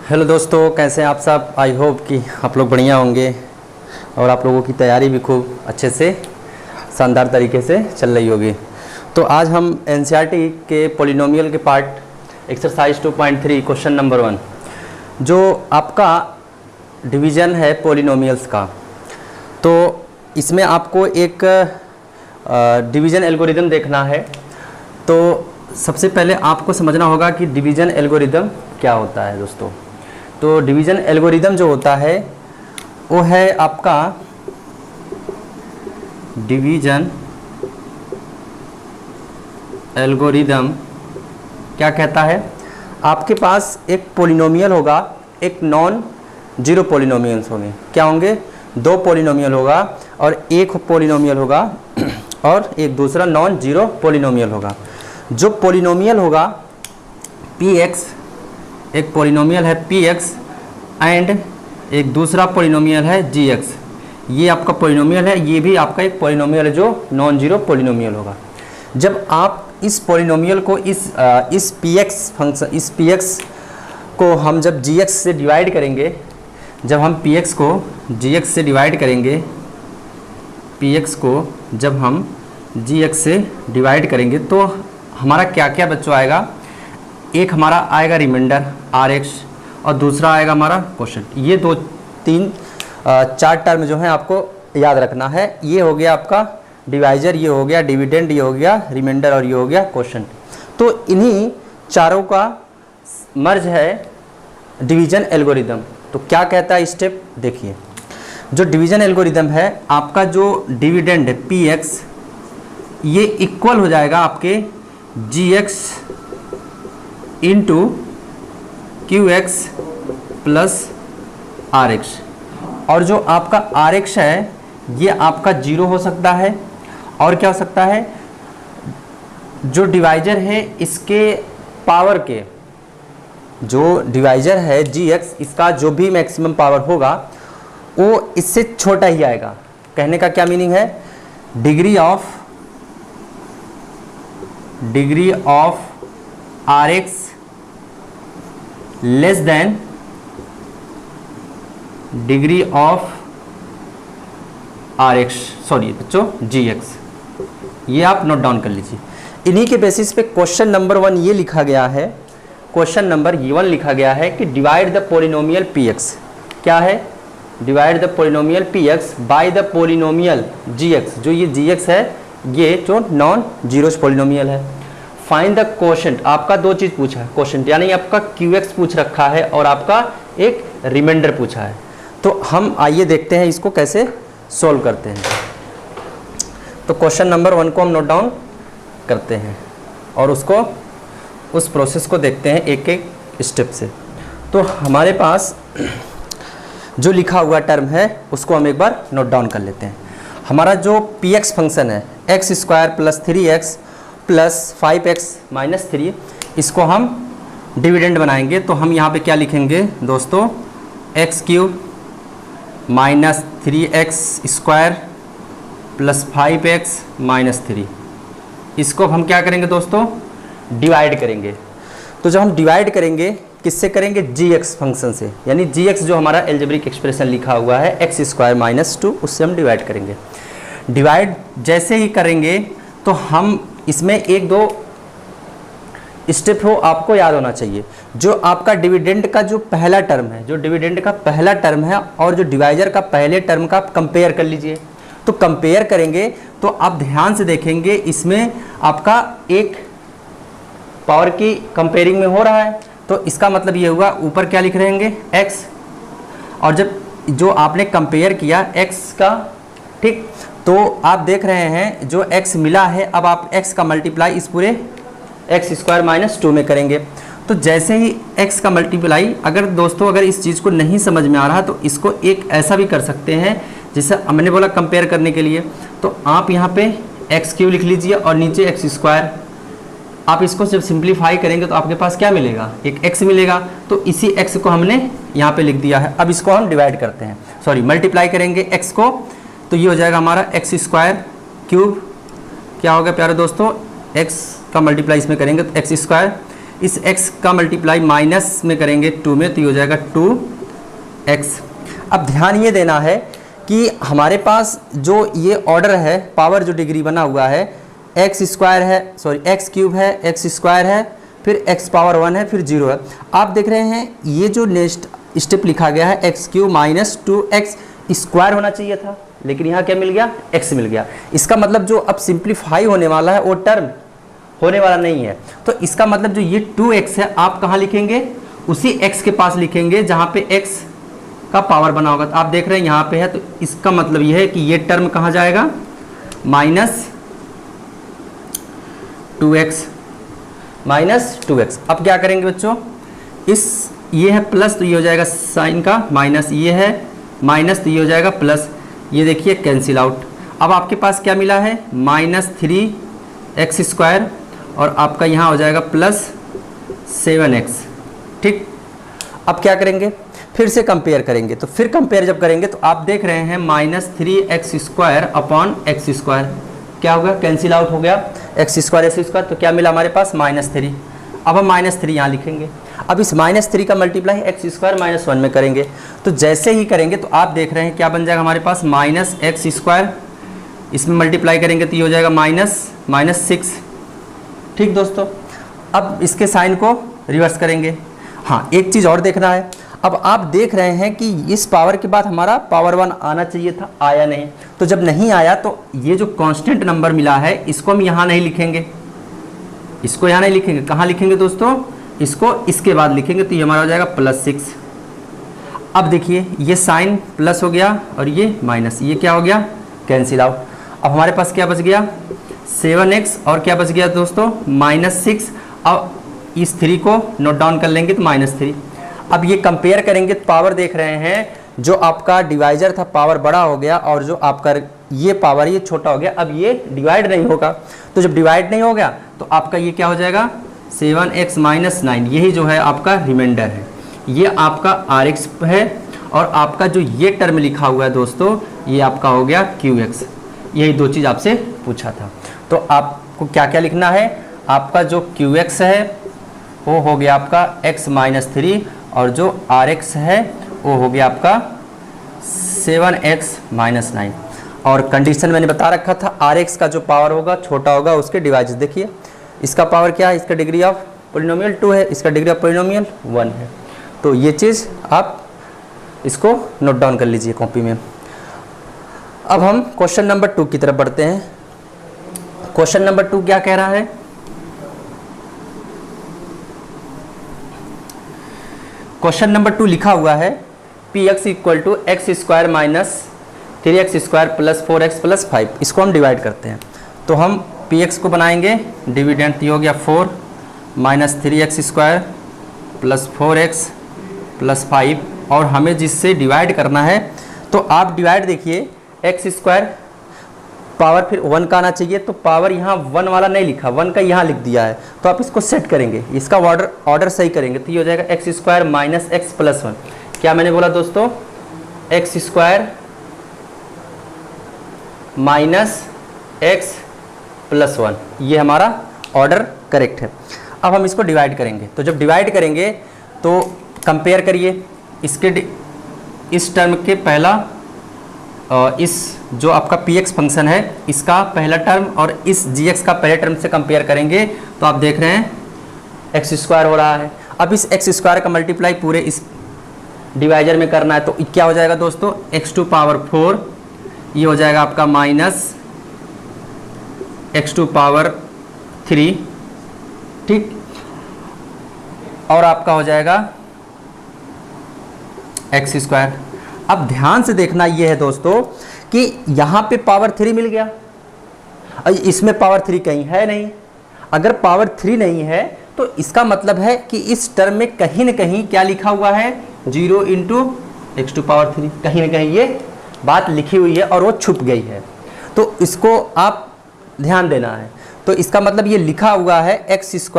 Hello दोस्तों, कैसे हैं आप सब। आई होप कि आप लोग बढ़िया होंगे और आप लोगों की तैयारी भी खूब अच्छे से शानदार तरीके से चल रही होगी। तो आज हम एनसीईआरटी के पॉलिनोमियल के पार्ट एक्सरसाइज 2.3 क्वेश्चन नंबर 1 जो आपका डिवीज़न है पॉलिनोमियल्स का, तो इसमें आपको एक डिवीज़न एल्गोरिदम देखना है। तो सबसे पहले आपको समझना होगा कि डिवीज़न एल्गोरिदम क्या होता है दोस्तों। तो डिवीज़न एल्गोरिदम जो होता है वो है आपका डिवीज़न एल्गोरिदम क्या कहता है, आपके पास एक पॉलिनोमियल होगा, एक नॉन जीरो पॉलिनोमियल्स होंगे। क्या होंगे? दो पॉलिनोमियल होगा और एक पॉलिनोमियल होगा और एक दूसरा नॉन जीरो पॉलिनोमियल होगा। जो पॉलिनोमियल होगा px, एक पॉलिनोमियल है px एंड एक दूसरा पॉलिनोमियल है gx। ये आपका पॉलिनोमियल है, ये भी आपका एक पॉलिनोमियल है जो नॉन जीरो पॉलिनोमियल होगा। जब आप इस पॉलिनोमियल को इस px फंक्शन, इस px को हम जब gx से डिवाइड करेंगे, जब हम px को gx से डिवाइड करेंगे, px को जब हम gx से डिवाइड करेंगे तो हमारा क्या क्या बच्चों आएगा। एक हमारा आएगा रिमाइंडर rx और दूसरा आएगा हमारा क्वोशंट। ये दो तीन चार टर्म जो है आपको याद रखना है। ये हो गया आपका डिवाइजर, ये हो गया डिविडेंड, ये हो गया रिमाइंडर और ये हो गया क्वोशंट। तो इन्हीं चारों का मर्ज है डिवीज़न एल्गोरिदम। तो क्या कहता है स्टेप देखिए। जो डिवीज़न एल्गोरिदम है, आपका जो डिविडेंड है px, ये इक्वल हो जाएगा आपके gx into qx plus rx। और जो आपका rx है ये आपका जीरो हो सकता है और क्या हो सकता है, जो डिवाइजर है इसके पावर के, जो डिवाइजर है gx, इसका जो भी मैक्सिमम पावर होगा वो इससे छोटा ही आएगा। कहने का क्या मीनिंग है, degree of rx less than degree of rx, sorry बच्चों gx। ये आप नोट डाउन कर लीजिए। इन्हीं के बेसिस पे क्वेश्चन नंबर 1 ये लिखा गया है, क्वेश्चन नंबर 1 लिखा गया है कि डिवाइड द पॉलिनोमियल px। क्या है? Divide the polynomial px by the polynomial gx। जो ये gx है ये जो नॉन जीरो पॉलिनोमियल है। फाइंड द क्वोशंट, आपका दो चीज़ पूछा है, क्वोशंट यानी आपका qx पूछ रखा है और आपका एक रिमाइंडर पूछा है। तो हम आइए देखते हैं इसको कैसे सॉल्व करते हैं। तो क्वेश्चन नंबर 1 को हम नोट डाउन करते हैं और उसको उस प्रोसेस को देखते हैं एक एक स्टेप से। तो हमारे पास जो लिखा हुआ टर्म है उसको हम एक बार नोट डाउन कर लेते हैं। हमारा जो px फंक्शन है x square plus 3x plus 5x minus 3, इसको हम डिविडेंड बनाएंगे। तो हम यहाँ पे क्या लिखेंगे दोस्तों, x cube minus 3x square plus 5x minus 3। इसको हम क्या करेंगे दोस्तों, डिवाइड करेंगे। तो जब हम डिवाइड करेंगे किससे करेंगे, gx फंक्शन से, यानी gx जो हमारा एल्जेब्रिक एक्सप्रेशन लिखा हुआ है एक्स स्क्वायर माइनस 2, उससे हम डिवाइड करेंगे। डिवाइड जैसे ही करेंगे तो हम इसमें एक दो स्टेप हो आपको याद होना चाहिए। जो आपका डिविडेंड का जो पहला टर्म है, जो डिविडेंड का पहला टर्म है और जो डिवाइजर का पहले टर्म का आप कंपेयर कर लीजिए। तो कंपेयर करेंगे तो आप ध्यान से देखेंगे इसमें आपका एक पावर की कंपेयरिंग में हो रहा है। तो इसका मतलब ये हुआ ऊपर क्या लिख रहेंगे x, और जब जो आपने कंपेयर किया x का, ठीक, तो आप देख रहे हैं जो x मिला है, अब आप x का मल्टीप्लाई इस पूरे एक्स स्क्वायर माइनस 2 में करेंगे। तो जैसे ही x का मल्टीप्लाई, अगर दोस्तों अगर इस चीज़ को नहीं समझ में आ रहा तो इसको एक ऐसा भी कर सकते हैं, जैसे हमने बोला कंपेयर करने के लिए, तो आप यहाँ पे एक्स क्यूब लिख लीजिए और नीचे एक्स स्क्वायर। आप इसको जब सिंप्लीफाई करेंगे तो आपके पास क्या मिलेगा, एक x मिलेगा। तो इसी x को हमने यहाँ पे लिख दिया है। अब इसको हम डिवाइड करते हैं, सॉरी मल्टीप्लाई करेंगे x को, तो ये हो जाएगा हमारा एक्स स्क्वायर क्यूब, क्या होगा प्यारे दोस्तों, x का मल्टीप्लाई इसमें करेंगे तो एक्स स्क्वायर इस x का मल्टीप्लाई माइनस में करेंगे 2 में, तो ये हो जाएगा 2x। अब ध्यान ये देना है कि हमारे पास जो ये ऑर्डर है, पावर जो डिग्री बना हुआ है, एक्स स्क्वायर है, सॉरी एक्स क्यूब है, एक्स स्क्वायर है, फिर x पावर 1 है, फिर 0 है। आप देख रहे हैं ये जो नेक्स्ट स्टेप लिखा गया है x cube minus 2x square होना चाहिए था, लेकिन यहाँ क्या मिल गया, x मिल गया। इसका मतलब जो अब सिंप्लीफाई होने वाला है वो टर्म होने वाला नहीं है। तो इसका मतलब जो ये 2x है आप कहाँ लिखेंगे, उसी x के पास लिखेंगे जहाँ पे x का पावर बना होगा। तो आप देख रहे हैं यहाँ पे है, तो इसका मतलब ये है कि ये टर्म कहाँ जाएगा, माइनस 2x। अब क्या करेंगे बच्चों, इस ये है प्लस तो ये हो जाएगा साइन का, माइनस ये है माइनस तो ये हो जाएगा प्लस, ये देखिए कैंसिल आउट। अब आपके पास क्या मिला है, -3x², और आपका यहाँ हो जाएगा +7x। ठीक, अब क्या करेंगे, फिर से कंपेयर करेंगे। तो फिर कंपेयर जब करेंगे तो आप देख रहे हैं -3x² अपॉन x², क्या होगा, कैंसिल आउट हो गया, x², तो क्या मिला हमारे पास, -3। अब हम -3 यहाँ लिखेंगे। अब इस -3 का मल्टीप्लाई x² -1 में करेंगे। तो जैसे ही करेंगे तो आप देख रहे हैं क्या बन जाएगा हमारे पास, -x², इसमें मल्टीप्लाई करेंगे तो ये हो जाएगा -6। ठीक दोस्तों, अब इसके साइन को रिवर्स करेंगे। हाँ, एक चीज़ और देखना है। अब आप देख रहे हैं कि इस पावर के बाद हमारा पावर 1 आना चाहिए था, आया नहीं। तो जब नहीं आया तो ये जो कांस्टेंट नंबर मिला है इसको हम यहाँ नहीं लिखेंगे, इसको यहाँ नहीं लिखेंगे, कहाँ लिखेंगे दोस्तों, इसको इसके बाद लिखेंगे। तो ये हमारा हो जाएगा +6। अब देखिए ये साइन प्लस हो गया और ये माइनस, ये क्या हो गया, कैंसिल आउट। अब हमारे पास क्या बच गया, 7x, और क्या बच गया दोस्तों, -6। अब इस 3 को नोट डाउन कर लेंगे तो -3। अब ये कंपेयर करेंगे तो पावर देख रहे हैं, जो आपका डिवाइजर था पावर बड़ा हो गया और जो आपका ये पावर ये छोटा हो गया। अब ये डिवाइड नहीं होगा, तो जब डिवाइड नहीं हो गया तो आपका ये क्या हो जाएगा, 7x - 9, यही जो है आपका रिमाइंडर है, ये आपका rx है। और आपका जो ये टर्म लिखा हुआ है दोस्तों, ये आपका हो गया qx। यही दो चीज़ आपसे पूछा था। तो आपको क्या क्या लिखना है, आपका जो qx है वो हो गया आपका x - 3, और जो rx है वो हो गया आपका 7x - 9। और कंडीशन मैंने बता रखा था, rx का जो पावर होगा छोटा होगा उसके डिवाइस। देखिए इसका पावर क्या है, इसका डिग्री ऑफ पोलिनोमियल 2 है, इसका डिग्री ऑफ पोलिनोमियल 1 है। तो ये चीज़ आप इसको नोट डाउन कर लीजिए कॉपी में। अब हम क्वेश्चन नंबर 2 की तरफ बढ़ते हैं। क्वेश्चन नंबर 2 क्या कह रहा है, क्वेश्चन नंबर 2 लिखा हुआ है px = x² - 3x² + 4x + 5। इसको हम डिवाइड करते हैं। तो हम px को बनाएंगे डिविडेंड, तो हो गया 4 - 3x² + 4x + 5। और हमें जिससे डिवाइड करना है तो आप डिवाइड देखिए, x² पावर फिर 1 का आना चाहिए, तो पावर यहाँ 1 वाला नहीं लिखा, 1 का यहाँ लिख दिया है। तो आप इसको सेट करेंगे, इसका ऑर्डर सही करेंगे, तो ये हो जाएगा x² - x + 1। क्या मैंने बोला दोस्तों, x² - x + 1, ये हमारा ऑर्डर करेक्ट है। अब हम इसको डिवाइड करेंगे। तो जब डिवाइड करेंगे तो कंपेयर करिए इसके इस टर्म के पहला, इस जो आपका px फंक्शन है इसका पहला टर्म और इस gx का पहले टर्म से कंपेयर करेंगे तो आप देख रहे हैं x² हो रहा है। अब इस x² का मल्टीप्लाई पूरे इस डिवाइजर में करना है, तो क्या हो जाएगा दोस्तों, x⁴, ये हो जाएगा आपका -x⁴, ठीक, और आपका हो जाएगा x²। अब ध्यान से देखना ये है दोस्तों कि यहाँ पे पावर 3 मिल गया, इसमें पावर 3 कहीं है नहीं। अगर पावर 3 नहीं है तो इसका मतलब है कि इस टर्म में कहीं ना कहीं क्या लिखा हुआ है, 0 × x⁴, कहीं ना कहीं ये बात लिखी हुई है और वो छुप गई है। तो इसको आप ध्यान देना है। तो इसका मतलब ये लिखा हुआ है x²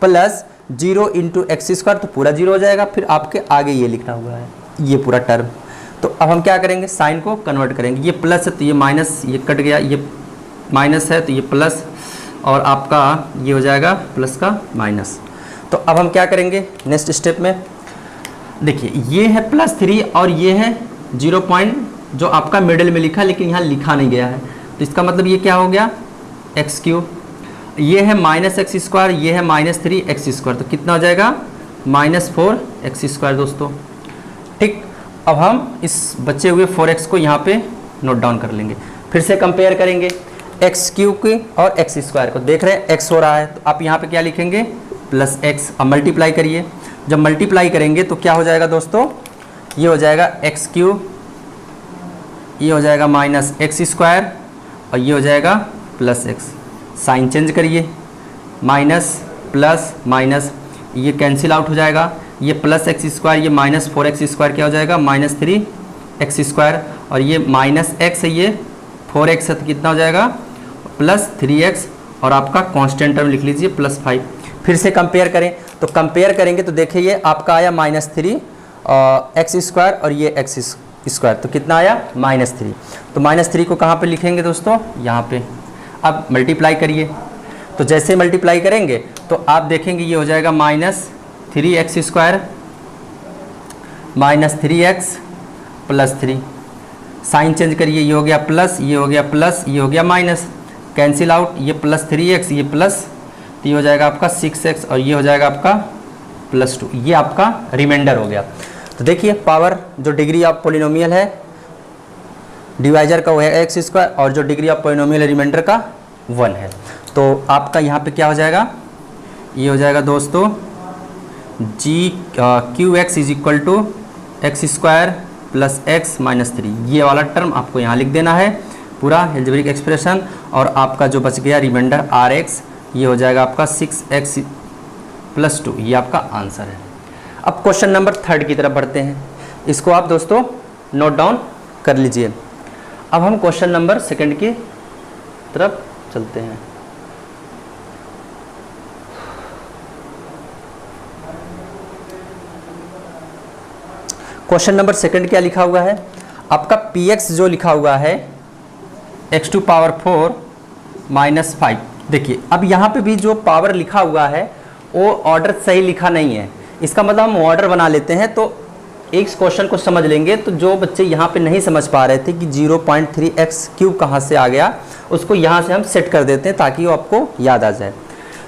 प्लस 0 × x², तो पूरा 0 हो जाएगा। फिर आपके आगे ये लिखा हुआ है ये पूरा टर्म। तो अब हम क्या करेंगे, साइन को कन्वर्ट करेंगे। ये प्लस है तो ये माइनस, ये कट गया, ये माइनस है तो ये प्लस, और आपका ये हो जाएगा प्लस का माइनस। तो अब हम क्या करेंगे नेक्स्ट स्टेप में, देखिए ये है +3 और ये है 0 पॉइंट जो आपका मिडिल में लिखा लेकिन यहाँ लिखा नहीं गया है, तो इसका मतलब ये क्या हो गया x3, ये है -x², ये है -3x², तो कितना हो जाएगा -4x² दोस्तों। ठीक, अब हम इस बचे हुए 4x को यहाँ पे नोट डाउन कर लेंगे, फिर से कंपेयर करेंगे x³ की और x² को। देख रहे हैं x हो रहा है, तो आप यहाँ पे क्या लिखेंगे +x। अब मल्टीप्लाई करिए, जब मल्टीप्लाई करेंगे तो क्या हो जाएगा दोस्तों, ये हो जाएगा x3, ये हो जाएगा -x² और ये हो जाएगा +x। साइन चेंज करिए, माइनस प्लस माइनस, ये कैंसिल आउट हो जाएगा, ये +x², ये -4x² क्या हो जाएगा -3x², और ये -x है, ये 4x है, तो कितना हो जाएगा +3x, और आपका कांस्टेंट टर्म लिख लीजिए +5। फिर से कंपेयर करें, तो कंपेयर करेंगे तो देखिए ये आपका आया -3x² और ये x², तो कितना आया -3। तो -3 को कहाँ पे लिखेंगे दोस्तों, यहाँ पे। अब मल्टीप्लाई करिए, तो जैसे मल्टीप्लाई करेंगे तो आप देखेंगे ये हो जाएगा -3x² -3x +3। साइन चेंज करिए, ये हो गया प्लस, ये हो गया प्लस, ये हो गया माइनस, कैंसिल आउट, ये +3x, ये प्लस, तो ये हो जाएगा आपका 6x और ये हो जाएगा आपका +2। ये आपका रिमाइंडर हो गया। तो देखिए पावर जो डिग्री ऑफ पोलिनोमियल है डिवाइजर का वो है x² और जो डिग्री ऑफ पोलिनोमियल रिमाइंडर का 1 है। तो आपका यहाँ पे क्या हो जाएगा, ये हो जाएगा दोस्तों QX = x² + x - 3। ये वाला टर्म आपको यहाँ लिख देना है पूरा एल्जेब्रिक एक्सप्रेशन, और आपका जो बच गया रिमाइंडर RX, ये हो जाएगा आपका 6x + 2। ये आपका आंसर है। अब क्वेश्चन नंबर 3 की तरफ बढ़ते हैं, इसको आप दोस्तों नोट डाउन कर लीजिए। अब हम क्वेश्चन नंबर 2 की तरफ चलते हैं। क्वेश्चन नंबर 2 क्या लिखा हुआ है, आपका px जो लिखा हुआ है x⁴ - 5। देखिए अब यहाँ पे भी जो पावर लिखा हुआ है वो ऑर्डर सही लिखा नहीं है, इसका मतलब हम ऑर्डर बना लेते हैं। तो एक क्वेश्चन को समझ लेंगे, तो जो बच्चे यहाँ पे नहीं समझ पा रहे थे कि 0.3x³ कहाँ से आ गया, उसको यहाँ से हम सेट कर देते हैं ताकि वो आपको याद आ जाए।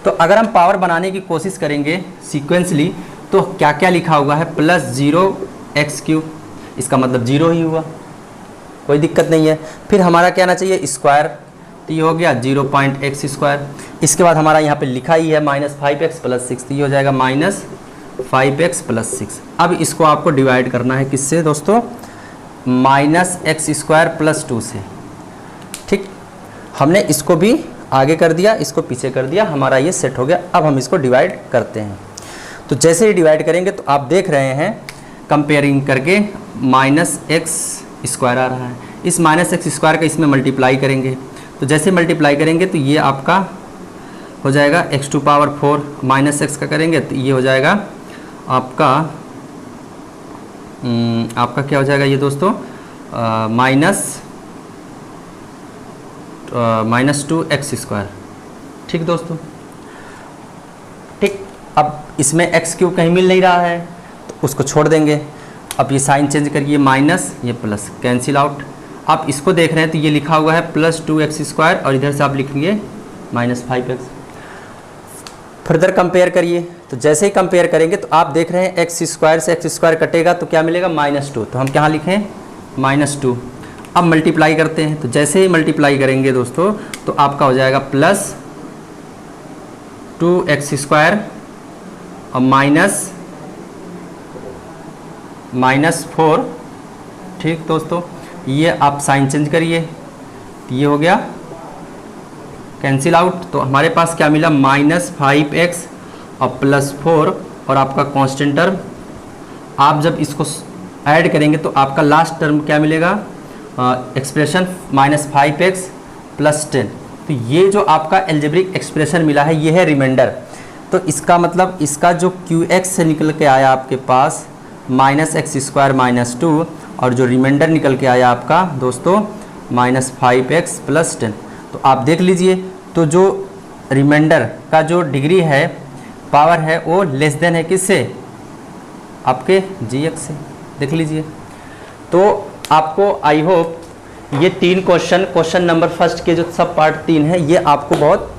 तो अगर हम पावर बनाने की कोशिश करेंगे सीक्वेंसली, तो क्या क्या लिखा हुआ है +0x³, इसका मतलब 0 ही हुआ, कोई दिक्कत नहीं है। फिर हमारा क्या आना चाहिए स्क्वायर, तो ये हो गया 0.x²। इसके बाद हमारा यहाँ पे लिखा ही है -5x + 6, तो ये हो जाएगा -5x + 6। अब इसको आपको डिवाइड करना है किससे दोस्तों, -x² + 2 से। ठीक, हमने इसको भी आगे कर दिया, इसको पीछे कर दिया, हमारा ये सेट हो गया। अब हम इसको डिवाइड करते हैं, तो जैसे ही डिवाइड करेंगे तो आप देख रहे हैं कंपेयरिंग करके -x² आ रहा है, इस -x² का इसमें मल्टीप्लाई करेंगे, तो जैसे मल्टीप्लाई करेंगे तो ये आपका हो जाएगा x⁴ -x का करेंगे तो ये हो जाएगा आपका क्या हो जाएगा ये दोस्तों -2x²। ठीक दोस्तों, ठीक। अब इसमें x³ कहीं मिल नहीं रहा है तो उसको छोड़ देंगे। अब ये साइन चेंज करिए, माइनस ये प्लस, कैंसिल आउट। आप इसको देख रहे हैं तो ये लिखा हुआ है +2x² और इधर से आप लिखेंगे -5x। फर्दर कंपेयर करिए, तो जैसे ही कंपेयर करेंगे तो आप देख रहे हैं x² से x² कटेगा तो क्या मिलेगा -2, तो हम क्या लिखें -2। अब मल्टीप्लाई करते हैं, तो जैसे ही मल्टीप्लाई करेंगे दोस्तों तो आपका हो जाएगा +2x² और -4। ठीक दोस्तों, ये आप साइन चेंज करिए, ये हो गया कैंसिल आउट, तो हमारे पास क्या मिला -5x और +4 और आपका कांस्टेंट टर्म। आप जब इसको ऐड करेंगे तो आपका लास्ट टर्म क्या मिलेगा, एक्सप्रेशन -5x + 10। तो ये जो आपका एल्जेब्रिक एक्सप्रेशन मिला है ये है रिमाइंडर। तो इसका मतलब इसका जो QX से निकल के आया आपके पास -x² - 2 और जो रिमाइंडर निकल के आया आपका दोस्तों -5x + 10। तो आप देख लीजिए, तो जो रिमाइंडर का जो डिग्री है, पावर है, वो लेस देन है किससे, आपके GX से। देख लीजिए। तो आपको आई होप ये 3 क्वेश्चन नंबर फर्स्ट के जो सब पार्ट 3 है, ये आपको बहुत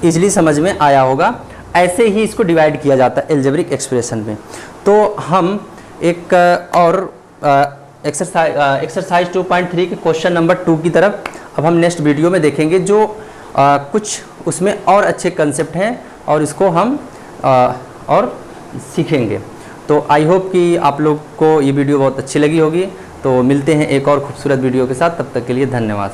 इजीली समझ में आया होगा। ऐसे ही इसको डिवाइड किया जाता है एल्जेब्रिक एक्सप्रेशन में। तो हम एक और एक्सरसाइज 2.3 के क्वेश्चन नंबर 2 की तरफ अब हम नेक्स्ट वीडियो में देखेंगे, जो कुछ उसमें और अच्छे कंसेप्ट हैं और इसको हम और सीखेंगे। तो आई होप कि आप लोग को ये वीडियो बहुत अच्छी लगी होगी। तो मिलते हैं एक और खूबसूरत वीडियो के साथ, तब तक के लिए धन्यवाद।